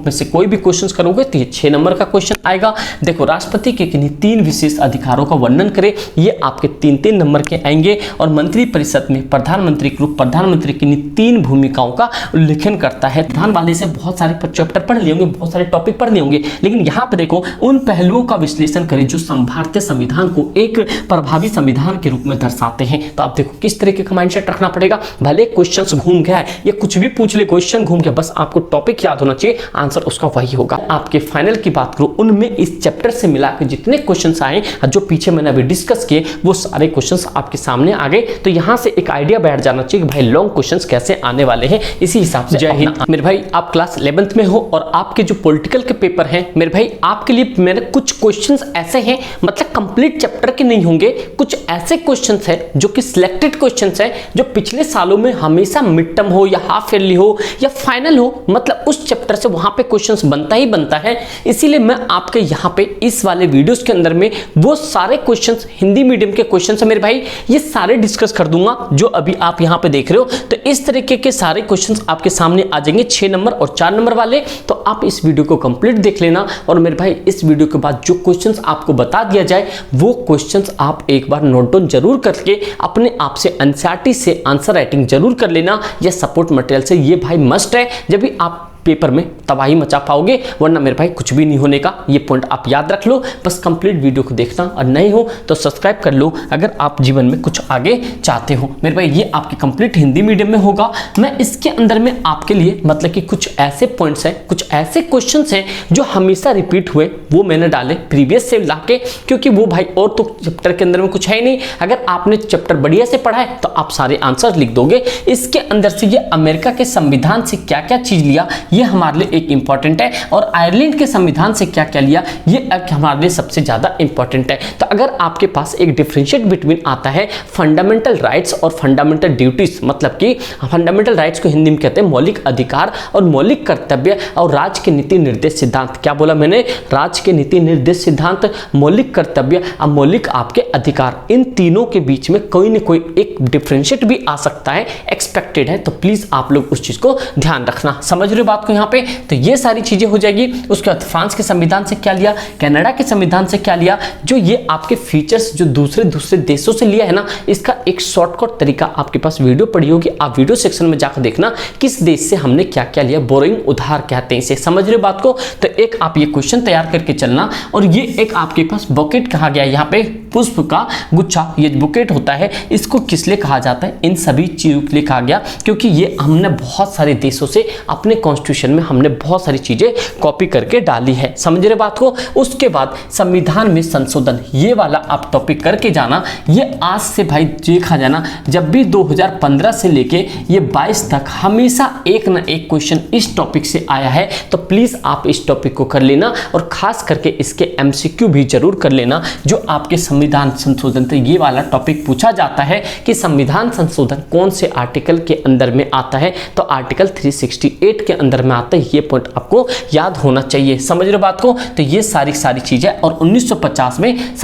में से कोई भी क्वेश्चन करोगे तो ये 6 नंबर का क्वेश्चन आएगा। देखो, राष्ट्रपति के किन्हीं 3 विशेष अधिकारों का वर्णन करें, ये आपके 3-3 नंबर के आएंगे। और मंत्री परिषद में प्रधानमंत्री के रूप प्रधानमंत्री किन्हीं 3 भूमिकाओं का उल्लेखन करता है। ध्यान वाले से बहुत सारे चैप्टर पढ़ लिए होंगे, बहुत सारे टॉपिक पढ़ लिए होंगे, लेकिन यहाँ पे देखो उन पहलुओं का विश्लेषण करें जो भारतीय संविधान को एक प्रभावी संविधान के रूप में दर्शाते हैं। तो आप देखो किस तरीके का माइंडसेट रखना पड़ेगा। भले क्वेश्चन घूम गया है, ये कुछ भी पूछ ले, क्वेश्चन घूम गया, बस आपको टॉपिक याद होना चाहिए, आंसर उसका वही होगा। आपके फाइनल की बात करूं, उनमें इस चैप्टर से मिलाकर जितने क्वेश्चंस आए, जो पीछे मैंने अभी डिस्कस किए, वो सारे क्वेश्चंस आपके सामने आ गए। तो यहां से एक आइडिया बैठ जाना चाहिए कि भाई लॉन्ग क्वेश्चंस कैसे आने वाले हैं। इसी हिसाब से जय हिंद। मेरे भाई, आप क्लास 11th में हो और आपके जो पॉलिटिकल के पेपर हैं, मेरे भाई आपके लिए मैंने कुछ क्वेश्चंस ऐसे हैं, मतलब कंप्लीट चैप्टर के नहीं होंगे, कुछ ऐसे क्वेश्चंस हैं जो कि सिलेक्टेड क्वेश्चंस हैं, जो पिछले सालों में हमेशा मिड टर्म हो या हाफ ईयरली हो या फाइनल हो, मतलब उस चैप्टर से वहां पे क्वेश्चंस बनता ही बनता है। इसीलिए मैं आपके यहाँ पे इस वाले वीडियोस के अंदर में वो सारे क्वेश्चंस, हिंदी मीडियम के क्वेश्चंस है मेरे भाई, ये सारे डिस्कस कर दूंगा जो अभी आप यहाँ पे देख रहे हो। तो इस तरीके के सारे क्वेश्चंस आपके सामने आ जाएंगे, 6 नंबर और 4 नंबर वाले। तो आप इस वीडियो को कंप्लीट देख लेना। और मेरे भाई, इस वीडियो के बाद जो क्वेश्चंस आपको बता दिया जाए, वो क्वेश्चंस आप एक बार नोट डाउन जरूर करके अपने आप से एनसीईआरटी से आंसर राइटिंग जरूर कर लेना, या सपोर्ट मटेरियल से। ये भाई मस्ट है, जब भी आप पेपर में तबाही मचा पाओगे, वरना मेरे भाई कुछ भी नहीं होने का। ये पॉइंट आप याद रख लो। बस कंप्लीट वीडियो को देखना, और नए हो तो सब्सक्राइब कर लो अगर आप जीवन में कुछ आगे चाहते हो। मेरे भाई, ये आपकी कंप्लीट हिंदी मीडियम में होगा। मैं इसके अंदर में आपके लिए मतलब कि कुछ ऐसे पॉइंट्स हैं, कुछ ऐसे क्वेश्चंस हैं जो हमेशा रिपीट हुए, वो मैंने डाले प्रीवियस से लाके, क्योंकि वो भाई और तो चैप्टर के अंदर में कुछ है ही नहीं। अगर आपने चैप्टर बढ़िया से पढ़ा है तो आप सारे आंसर लिख दोगे। इसके अंदर से ये अमेरिका के संविधान से क्या क्या चीज लिया, ये हमारे लिए एक इंपॉर्टेंट है। और आयरलैंड के संविधान से क्या क्या लिया, ये हमारे लिए सबसे ज्यादा इंपॉर्टेंट है। तो अगर आपके पास एक डिफरेंशिएट बिटवीन आता है फंडामेंटल राइट्स और फंडामेंटल ड्यूटीज, मतलब कि फंडामेंटल राइट्स को हिंदी में कहते हैं मौलिक अधिकार और मौलिक कर्तव्य, और राज्य के नीति निर्देश सिद्धांत। क्या बोला मैंने? राज्य के नीति निर्देश सिद्धांत, मौलिक कर्तव्य और मौलिक आपके अधिकार। इन तीनों के बीच में कोई न कोई एक डिफरेंशिएट भी आ सकता है, एक्सपेक्टेड है। तो प्लीज आप लोग उस चीज को ध्यान रखना। समझ रहे हो बात को यहाँ पे? तो ये सारी चीजें हो जाएगी। उसके बाद फ्रांस के संविधान से क्या लिया, कनाडा के संविधान से क्या लिया, जो ये आपके फीचर्स जो दूसरे देशों से लिया है ना, इसका एक शॉर्टकट तरीका आपके पास वीडियो पड़ी होगी, आप वीडियो सेक्शन में जाकर देखना किस देश से हमने क्या क्या लिया। बोरोइंग, उधार कहते हैं इसे। समझ रहे बात को? तो एक आप ये क्वेश्चन तैयार करके चलना। और ये एक आपके पास बुकेट कहा गया है, यहाँ पे पुष्प का गुच्छा, ये बुकेट होता है, इसको किस लिए कहा जाता है? इन सभी चीजों के लिए कहा गया, क्योंकि ये हमने बहुत सारे देशों से अपने कॉन्स्टिट्यूशन में हमने बहुत सारी चीजें कॉपी करके डाली है। समझ रहे बात को? उसके बाद संविधान में संशोधन, ये वाला आप टॉपिक करके जाना। ये आज से भाई देखा जाना, जब भी 2015 से लेके ये 22 तक हमेशा एक ना एक क्वेश्चन इस टॉपिक से आया है। तो प्लीज आप इस टॉपिक को कर लेना, और खास करके इसके एमसीक्यू भी जरूर कर लेना। जो आपके संविधान संशोधन, तो ये वाला टॉपिक पूछा जाता है कि संविधान संशोधन कौन से आर्टिकल के अंदर में आता है, तो आर्टिकल 368 के अंदर में आता है। ये पॉइंट आपको याद होना चाहिए। समझ रहे बात को? तो ये सारी चीजें। और 1950 में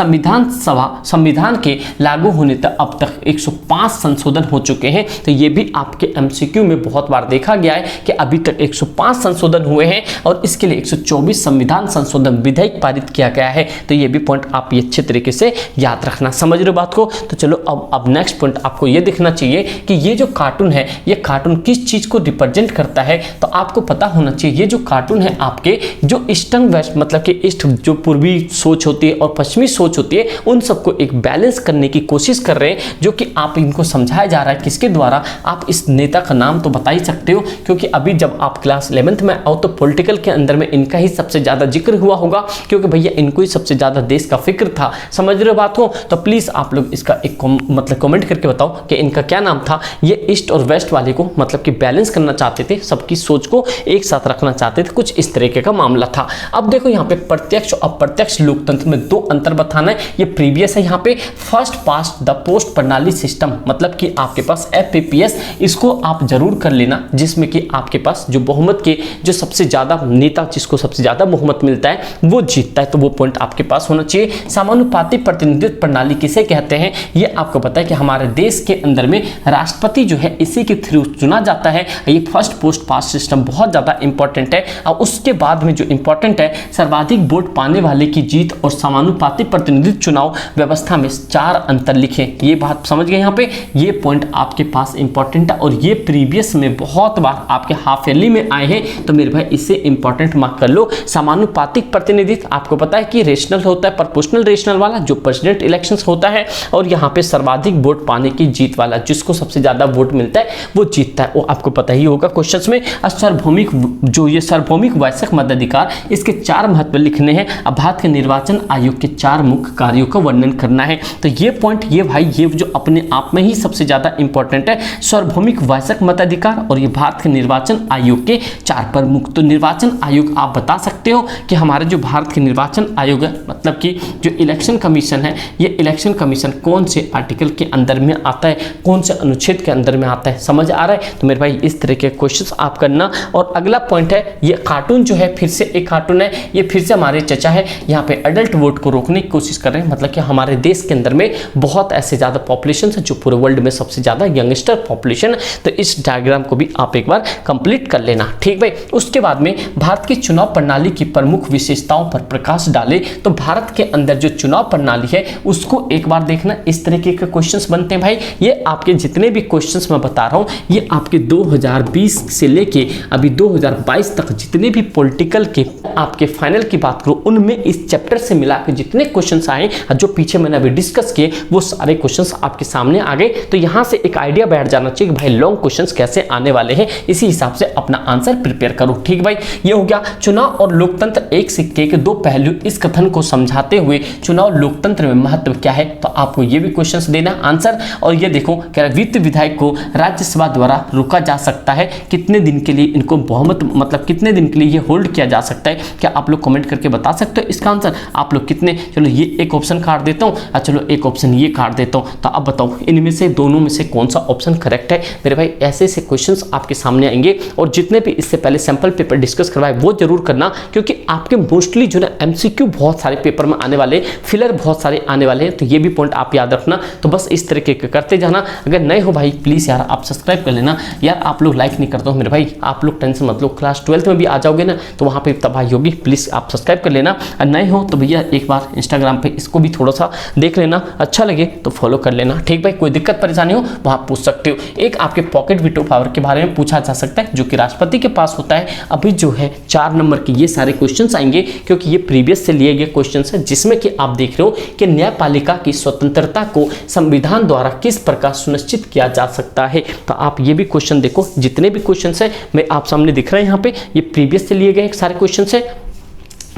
संविधान के लागू होने तक अब तक 105 संशोधन हो चुके हैं। तो ये भी आपके एमसीक्यू में बहुत बार देखा गया है कि अभी तक 105 संशोधन हुए हैं, और इसके लिए 124 संविधान संशोधन विधेयक पारित किया गया है। तो ये भी पॉइंट आप ये अच्छे तरीके से याद रखना। समझ रहे बात को? तो चलो अब नेक्स्ट पॉइंट आपको ये देखना चाहिए कि ये जो कार्टून है, ये कार्टून किस चीज को रिप्रेजेंट करता है। तो आपको पता होना चाहिए, ये जो कार्टून है आपके, जो ईस्टर्न वेस्ट मतलब कि ईस्ट जो पूर्वी सोच होती है और पश्चिमी सोच होती है, उन सबको एक बैलेंस करने की कोशिश कर रहे हैं, जो कि आप इनको समझाया जा रहा है किसके द्वारा। आप इस नेता का नाम तो बता ही सकते हो, क्योंकि अभी जब आप क्लास 11th में आओ तो पॉलिटिकल के अंदर में इनका ही सबसे ज्यादा जिक्र हुआ होगा, क्योंकि भैया इनको ही सबसे ज्यादा देश का फिक्र था। समझ रहे हो बात को? तो प्लीज आप लोग इसका एक मतलब कमेंट करके बताओ कि इनका क्या नाम था। ये ईस्ट और वेस्ट वाले को मतलब कि बैलेंस करना चाहते थे, सबकी सोच को एक साथ रखना चाहते थे, कुछ इस तरीके का मामला था। अब देखो यहाँ पे प्रत्यक्ष और अप्रत्यक्ष लोकतंत्र में 2 अंतर बताना है। ये प्रीवियस है। यहाँ पे फर्स्ट पास्ट द पोस्ट प्रणाली सिस्टम, मतलब कि आपके पास FPPS, इसको आप जरूर कर लेना, जिसमें कि आपके पास जो बहुमत के जो सबसे ज्यादा नेता, जिसको सबसे ज्यादा बहुमत मिलता है वो जीतता है। तो वो पॉइंट आपके पास होना चाहिए। समानुपाती प्रतिनिधित्व प्रणाली किसे कहते हैं, ये आपको पता है कि हमारे देश के अंदर में राष्ट्रपति जो है इसी के थ्रू चुना जाता है। ये फर्स्ट पोस्ट पास सिस्टम बहुत ज़्यादा इंपॉर्टेंट है। और उसके बाद में जो इंपॉर्टेंट है, सर्वाधिक वोट पाने वाले की जीत और समानुपातिक प्रतिनिधित्व चुनाव व्यवस्था में 4 अंतर लिखें। ये बात समझ गए यहाँ पे, ये पॉइंट आपके पास इंपॉर्टेंट है और ये प्रीवियस में बहुत बार आपके हाफ ईयरली में आए हैं, तो मेरे भाई इसे इंपॉर्टेंट मार्क कर लो। समानुपातिक प्रतिनिधित्व आपको पता है कि रेशनल होता है, प्रोपोर्शनल रेशनल वाला जो प्रेसिडेंट इलेक्शंस होता है, और यहाँ पे सर्वाधिक वोट पाने की जीत वाला, जिसको सबसे ज्यादा वोट मिलता है वो जीतता है, वो आपको पता ही होगा क्वेश्चंस में। सार्वभौमिक जो ये सार्वभौमिक वयस्क मताधिकार, इसके 4 महत्व लिखने हैं। अब भारत के निर्वाचन आयोग के 4 मुख्य कार्यों का वर्णन करना है। तो ये पॉइंट ये भाई ये जो अपने आप में ही सबसे ज्यादा इंपॉर्टेंट है, सार्वभौमिक वयस्क मताधिकार और ये भारत के निर्वाचन आयोग के 4 प्रमुख। तो निर्वाचन आयोग आप बता सकते हो कि हमारे जो भारत के निर्वाचन आयोग है, मतलब कि जो इलेक्शन कमीशन है, ये इलेक्शन कमीशन कौन से आर्टिकल के अंदर में आता है, कौन से अनुच्छेद के अंदर में आता है, समझ आ रहा है। तो मेरे भाई इस तरह के क्वेश्चंस आप करना। और अगला पॉइंट है, ये कार्टून जो है फिर से एक कार्टून है, ये फिर से हमारे चचा है, यहाँ पे एडल्ट वोट को रोकने की कोशिश कर रहे हैं। मतलब कि हमारे देश के अंदर में बहुत ऐसे ज्यादा पॉपुलेशन है जो पूरे वर्ल्ड में सबसे ज्यादा यंगस्टर पॉपुलेशन। तो इस डायग्राम को भी आप एक बार कंप्लीट कर लेना, ठीक भाई। उसके बाद में भारत की चुनाव प्रणाली की प्रमुख विशेषताओं पर प्रकाश डाले। तो भारत के अंदर जो चुनाव प्रणाली है उसको एक बार देखना। इस तरीके के क्वेश्चंस बनते हैं भाई। ये आपके जितने भी क्वेश्चंस मैं बता रहा हूँ, ये आपके 2020 से लेके अभी 2022 तक जितने भी पॉलिटिकल के आपके फाइनल की बात करूं, उनमें इस चैप्टर से मिला के जितने क्वेश्चंस आए, जो पीछे मैंने अभी डिस्कस किए, वो सारे क्वेश्चंस आपके सामने आ गए। तो यहां से एक आइडिया बैठ जाना चाहिए कि भाई लॉन्ग क्वेश्चंस कैसे आने वाले हैं, इसी हिसाब से अपना आंसर प्रिपेयर करो, ठीक भाई। ये हो गया चुनाव और लोकतंत्र एक सिक्के के 2 पहलू। इस कथन को समझाते हुए चुनाव लोकतंत्र में महत्व क्या है, तो आपको ये भी क्वेश्चंस देना आंसर। और ये देखो क्या वित्त विधायक को राज्यसभा द्वारा रोका जा सकता है, कितने दिन के लिए इनको बहुमत मतलब कितने दिन के लिए ये होल्ड किया जा सकता है, क्या आप लोग कमेंट करके बता सकते हो इसका आंसर। आप लोग कितने, चलो ये एक ऑप्शन काट देता हूँ और चलो एक ऑप्शन ये काट देता हूँ। तो अब बताओ इनमें से दोनों में से कौन सा ऑप्शन करेक्ट है। मेरे भाई ऐसे ऐसे क्वेश्चंस आपके सामने आएंगे, और जितने भी इससे पहले सैंपल पेपर डिस्कस करवाए वो जरूर करना, क्योंकि आपके मोस्टली जो ना एमसीक्यू बहुत सारे पेपर में आने वाले, फिलर बहुत सारे आने वाले हैं। तो ये भी पॉइंट आप याद रखना। तो बस इस तरीके के करते जाना। अगर नए हो भाई प्लीज यार आप सब्सक्राइब कर लेना। यार आप लोग लाइक नहीं करते हो मेरे भाई, आप लोग टेंशन मत लो, क्लास 12th में भी आ जाओगे ना तो वहाँ पे तबाही होगी। प्लीज आप सब्सक्राइब कर लेना। और नए हो तो भैया एक बार इंस्टाग्राम पे इसको भी थोड़ा सा देख लेना, अच्छा लगे तो फॉलो कर लेना, ठीक भाई। कोई दिक्कत परेशानी हो वहाँ पूछ सकते हो। एक आपके पॉकेट वीटो पावर के बारे में पूछा जा सकता है, जो कि राष्ट्रपति के पास होता है। अभी जो है 4 नंबर के ये सारे क्वेश्चंस आएंगे, क्योंकि ये प्रीवियस से लिए गए क्वेश्चंस है, जिसमें कि आप देख रहे हो कि न्यायपालिका की स्वतंत्रता को संविधान द्वारा किस प्रकार सुनिश्चित किया जा सकता है। तो आप ये भी क्वेश्चन देखो, जितने भी क्वेश्चन है मैं आप सामने दिख रहे हैं यहाँ पे, ये प्रीवियस से लिए गए सारे क्वेश्चन है,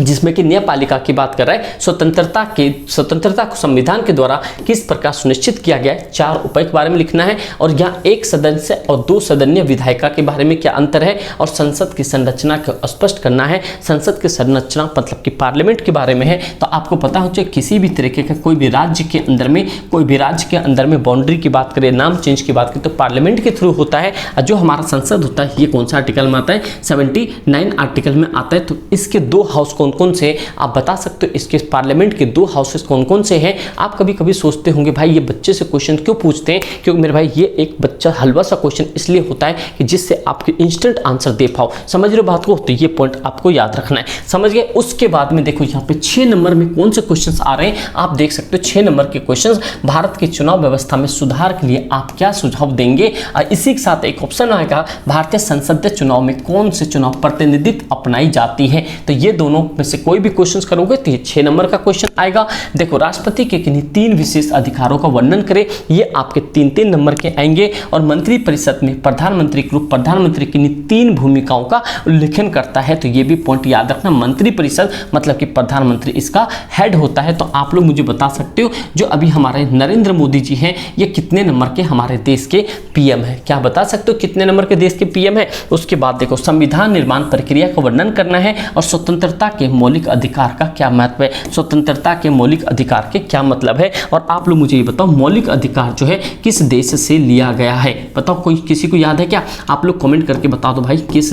जिसमें कि न्यायपालिका की बात कर रहा है। स्वतंत्रता को संविधान के द्वारा किस प्रकार सुनिश्चित किया गया है, 4 उपाय के बारे में लिखना है। और यहाँ 1 सदस्य और 2 सदनीय विधायिका के बारे में क्या अंतर है, और संसद की संरचना को स्पष्ट करना है। संसद की संरचना मतलब कि पार्लियामेंट के बारे में है। तो आपको पता हो चाहिए किसी भी तरीके का कोई भी राज्य के अंदर में बाउंड्री की बात करें, नाम चेंज की बात करें, तो पार्लियामेंट के थ्रू होता है। और जो हमारा संसद होता है ये कौन सा आर्टिकल में आता है, 79 आर्टिकल में आता है। तो इसके 2 हाउस कौन कौन से आप बता सकते हो, इसके पार्लियामेंट के 2 हाउसेस कौन कौन से हैं। आप कभी कभी सोचते होंगे भाई ये बच्चे से क्वेश्चन क्यों पूछते हैं, क्योंकि मेरे भाई ये एक बच्चा हलवा सा क्वेश्चन इसलिए होता है कि जिससे आपके इंस्टेंट आंसर दे पाओ। समझ रहे हो बात को, तो ये पॉइंट आपको याद रखना है, समझ गए। उसके बाद में देखो यहाँ पे 6 नंबर में कौन से क्वेश्चंस आ रहे हैं, आप देख सकते हो 6 नंबर के क्वेश्चंस। भारत की चुनाव व्यवस्था में सुधार के लिए आप क्या सुझाव देंगे। और इसी के साथ एक ऑप्शन आएगा, भारतीय संसदीय चुनाव में कौन से चुनाव प्रतिनिधित्व अपनाई जाती है। तो ये दोनों में से कोई भी क्वेश्चंस करोगे तो ये 6 नंबर का क्वेश्चन आएगा। देखो राष्ट्रपति के किन्हीं 3 विशेष अधिकारों का वर्णन करें, ये आपके 3-3 नंबर के आएंगे। और मंत्रिपरिषद में प्रधानमंत्री के रूप प्रधानमंत्री की 3 भूमिकाओं का उल्लेखन करता है। तो ये भी पॉइंट याद रखना, मंत्रिपरिषद मतलब कि प्रधानमंत्री इसका हेड होता है। तो आप लोग मुझे बता सकते हो जो अभी हमारे नरेंद्र मोदी जी हैं, ये कितने नंबर के हमारे देश के पीएम है, क्या बता सकते हो कितने नंबर के देश के पीएम है। उसके बाद देखो संविधान निर्माण प्रक्रिया का वर्णन करना है और स्वतंत्रता के मौलिक अधिकार का क्या महत्व है, स्वतंत्रता के मौलिक अधिकार के क्या मतलब है, और आप लोग मुझे ये बताओ मौलिक अधिकार जो है किस देश से लिया गया है। बताओ कोई किसी को याद है क्या? आप लोग कमेंट करके बता दो भाई किस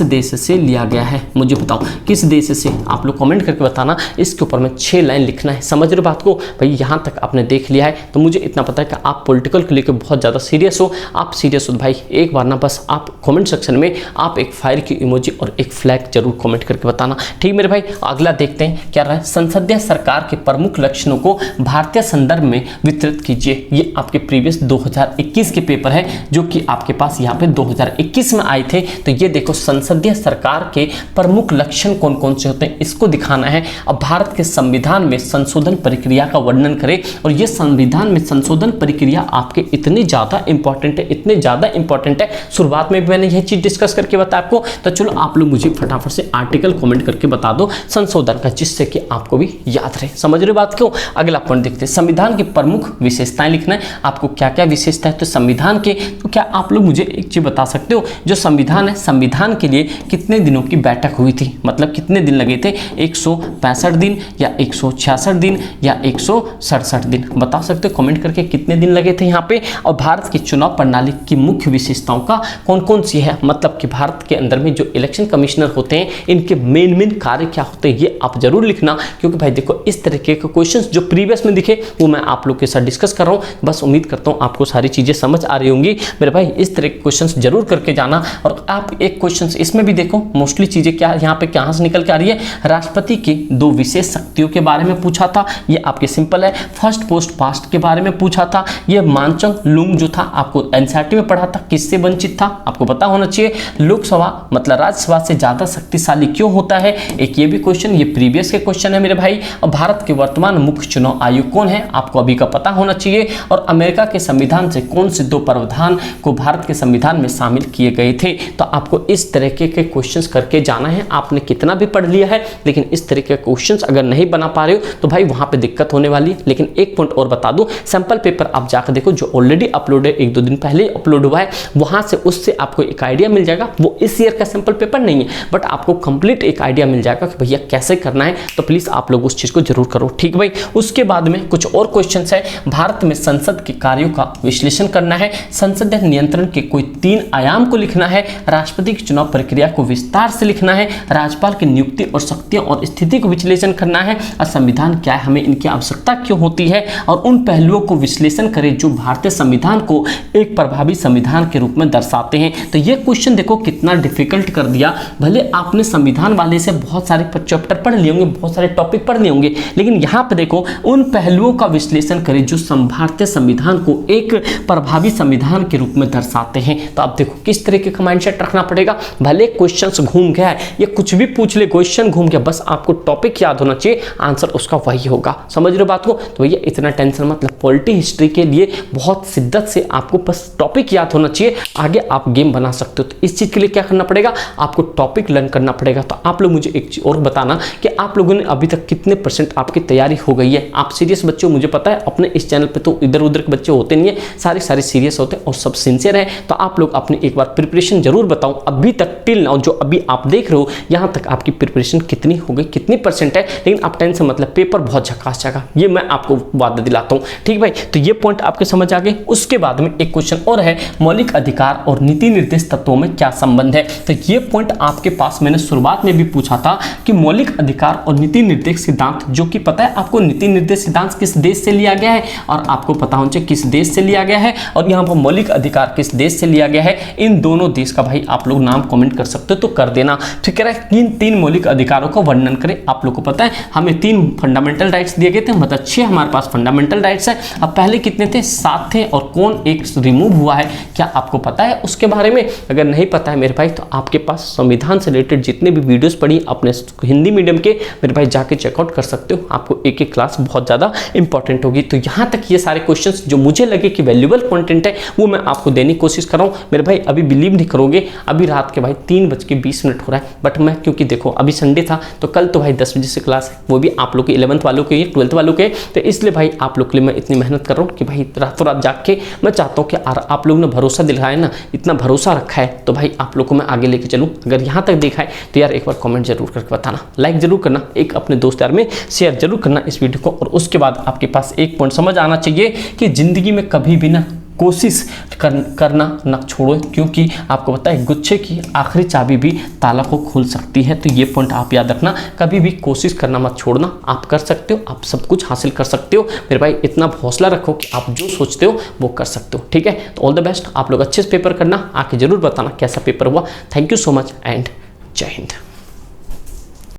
देश से लिया गया है, मुझे बताओ किस देश से। आप लोग कमेंट करके बताना। इसके ऊपर में 6 लाइन लिखना है। समझ रहे बात को भाई? यहाँ तक आपने देख लिया है तो मुझे इतना पता है कि आप पॉलिटिकल को लेकर बहुत ज़्यादा सीरियस हो। आप सीरियस हो भाई एक बार ना बस आप कमेंट सेक्शन में आप एक फायर की इमोजी और एक फ्लैग जरूर कमेंट करके बताना, ठीक मेरे भाई। अगला देखते हैं क्या रहा है। संसदीय सरकार के प्रमुख लक्षणों को भारतीय संदर्भ में वितरित कीजिए। ये आपके प्रीवियस 2021 के पेपर है जो कि आपके पास यहाँ पे 2021 में आए थे। तो ये देखो संसदीय सरकार के प्रमुख लक्षण कौन कौन से होते हैं इसको दिखाना है। अब भारत के संविधान में संशोधन प्रक्रिया का वर्णन करें, और ये संविधान में संशोधन प्रक्रिया आपके इतनी ज्यादा इंपॉर्टेंट है, इतने ज्यादा इंपॉर्टेंट है। शुरुआत में भी मैंने यह चीज डिस्कस करके बताया आपको। तो चलो आप लोग मुझे फटाफट से आर्टिकल कमेंट करके बता दो संशोधन का, जिससे कि आपको भी याद रहे। समझ रहे बात क्यों? अगला पॉइंट देखते हैं। संविधान की प्रमुख विशेषताएं लिखना है आपको। क्या क्या विशेषता है तो संविधान के, तो क्या आप लोग मुझे एक चीज बता सकते हो, जो संविधान है संविधान के लिए कितने दिनों की बैठक हुई थी, मतलब कितने दिन लगे थे? 165 दिन या 166 दिन या 167 दिन, बता सकते हो कमेंट करके कितने दिन लगे थे यहाँ पे। और भारत की चुनाव प्रणाली की मुख्य विशेषताओं का कौन कौन सी है, मतलब कि भारत के अंदर में जो इलेक्शन कमिश्नर होते हैं इनके मेन कार्य क्या होते हैं, ये आप जरूर लिखना। क्योंकि भाई देखो इस तरीके के क्वेश्चंस जो प्रीवियस में दिखे वो मैं आप लोग के साथ डिस्कस कर रहा हूँ। बस उम्मीद करता हूँ आपको सारी चीजें समझ आ रही होंगी मेरे भाई। इस तरह के क्वेश्चंस जरूर करके जाना। और आप एक क्वेश्चंस इसमें भी देखो मोस्टली चीजें क्या यहाँ पे कहाँ से निकल के आ रही है। राष्ट्रपति की 2 विशेष शक्तियों के बारे में पूछा था, ये आपके सिंपल है। फर्स्ट पोस्ट पास्ट के बारे में पूछा था, ये मानचंग लुंग जो था आपको एनसीईआरटी में पढ़ा था, किससे वंचित था आपको पता होना चाहिए। लोकसभा मतलब राज्यसभा से ज्यादा शक्तिशाली क्यों होता है, एक ये भी क्वेश्चन, ये प्रीवियस के क्वेश्चन है मेरे भाई। और भारत के वर्तमान मुख्य चुनाव आयुक्त कौन है आपको अभी का पता होना चाहिए। और अमेरिका के संविधान से कौन से 2 प्रावधान को भारत के संविधान में शामिल किए गए थे। तो आपको इस तरीके के क्वेश्चंस करके जाना है। आपने कितना भी पढ़ लिया है लेकिन इस तरीके के क्वेश्चंस अगर नहीं बना पा रहे हो तो भाई वहां पे दिक्कत होने वाली है। लेकिन एक पॉइंट और बता दूं, सैंपल पेपर आप जाकर देखो जो ऑलरेडी अपलोड है, 1-2 दिन पहले अपलोड हुआ है, वहां से उससे आपको एक आइडिया मिल जाएगा। वो इस ईयर का सैंपल पेपर नहीं है बट आपको कंप्लीट एक आइडिया मिल जाएगा कि भैया कैसे करना है। तो प्लीज आप लोग उस चीज को जरूर करो, ठीक भाई। उसके बाद में कुछ और क्वेश्चन है। भारत में संसद के कार्यों का विश्लेषण करना है। संसदीय नियंत्रण के कोई 3 आयाम को लिखना है। राष्ट्रपति की चुनाव प्रक्रिया को विस्तार से लिखना है। राज्यपाल की नियुक्ति और शक्तियों और स्थिति को विश्लेषण करना है। और संविधान क्या है, हमें इनकी आवश्यकता क्यों होती है, और उन पहलुओं को विश्लेषण करें जो भारतीय संविधान को एक प्रभावी संविधान के रूप में दर्शाते हैं। तो ये क्वेश्चन देखो कितना डिफिकल्ट कर दिया। भले आपने संविधान वाले से बहुत सारे चैप्टर पढ़ लिए होंगे, बहुत सारे टॉपिक पढ़ लिए होंगे, लेकिन यहाँ पे देखो उन पहलुओं का विश्लेषण करें जो भारतीय संविधान को एक प्रभावी संविधान के रूप में दर्शाते हैं। तो आप देखो किस तरीके का माइंडसेट रखना पड़ेगा। भले क्वेश्चंस घूम गया है, ये कुछ भी पूछ ले, क्वेश्चन घूम गया, बस आपको टॉपिक याद होना चाहिए, आंसर उसका वही होगा। समझ रहे हो बात को? तो भैया इतना टेंशन मतलब पॉलिटी हिस्ट्री के लिए बहुत शिद्दत से आपको बस टॉपिक याद होना चाहिए, आगे आप गेम बना सकते हो। तो इस चीज के लिए क्या करना पड़ेगा, आपको टॉपिक लर्न करना पड़ेगा। तो आप लोग मुझे एक चीज और बताना कि आप लोगों ने अभी तक कितने % आपकी तैयारी हो गई है। आप सीरियस बच्चे हो, मुझे पता है अपने इस चैनल पे तो इधर उधर के बच्चे होते नहीं है, सारे सीरियस होते हैं और सब सिंसियर है। तो आप लोग अपनी एक बार प्रिपरेशन जरूर बताओ, अभी तक टिल नाउ जो अभी आप देख रहे हो यहाँ तक आपकी प्रिपरेशन कितनी हो गई, कितनी % है। लेकिन आप टेंशन मतलब पेपर बहुत झकास जाएगा, ये मैं आपको वादा दिलाता हूँ, ठीक भाई। तो ये पॉइंट आपके समझ आ गए। उसके बाद में एक क्वेश्चन और है, मौलिक अधिकार और नीति निर्देश तत्वों में क्या संबंध है। तो ये पॉइंट आपके पास मैंने शुरुआत में भी पूछा था कि मौलिक अधिकार और नीति निर्देश सिद्धांत, जो कि पता है आपको नीति निर्देश सिद्धांत किस देश से लिया गया है और आपको पता होना चाहिए किस देश से लिया गया है, और यहाँ पर मौलिक अधिकार किस देश से लिया गया है। इन दोनों देश का भाई आप लोग नाम कमेंट कर सकते हो तो कर देना, ठीक है। इन 3 मौलिक अधिकारों का वर्णन करें। आप लोग को पता है हमें 3 फंडामेंटल राइट्स दिए गए थे, मतलब 6 हमारे पास फंडामेंटल राइट्स है। अब पहले कितने थे, 7 थे, और कौन एक रिमूव हुआ है, क्या आपको पता है उसके बारे में? अगर नहीं पता है मेरे भाई तो आपके पास संविधान से रिलेटेड जितने भी वीडियोस पढ़ी अपने हिंदी मीडियम के मेरे भाई जाके चेकआउट कर सकते हो, आपको एक एक क्लास बहुत ज़्यादा इंपॉर्टेंट होगी। तो यहाँ तक ये सारे क्वेश्चंस जो मुझे लगे कि वैल्यूएबल कंटेंट है वो मैं आपको देने की कोशिश कर रहा हूँ मेरे भाई। अभी बिलीव नहीं करोगे, अभी रात के भाई 3:20 हो रहा है, बट मैं क्योंकि देखो अभी संडे था तो कल तो भाई 10 बजे से क्लास है, वो भी आप लोग के 11th वालों के, 12th वालों के, तो इसलिए भाई आप लोग के लिए मैं इतनी मेहनत कर रहा हूँ कि भाई रातों रात जाग के मैं चाहता हूँ कि आप लोग ने भरोसा दिलाया ना, इतना भरोसा रखा है तो भाई आप लोग को मैं आगे लेके चलूँ। अगर यहाँ तक देखा है तो यार एक बार कमेंट जरूर करके बताना, लाइक जरूर करना, एक अपने दोस्त यार में शेयर जरूर करना इस वीडियो को। और उसके बाद आपके पास एक पॉइंट समझ आना चाहिए कि ज़िंदगी में कभी भी ना कोशिश करना ना छोड़ो, क्योंकि आपको पता है गुच्छे की आखिरी चाबी भी ताला को खोल सकती है। तो ये पॉइंट आप याद रखना, कभी भी कोशिश करना मत छोड़ना, आप कर सकते हो, आप सब कुछ हासिल कर सकते हो। मेरे भाई इतना हौसला रखो कि आप जो सोचते हो वो कर सकते हो, ठीक है। तो ऑल द बेस्ट, आप लोग अच्छे से पेपर करना, आके जरूर बताना कैसा पेपर हुआ। Thank you so much and जय हिंद।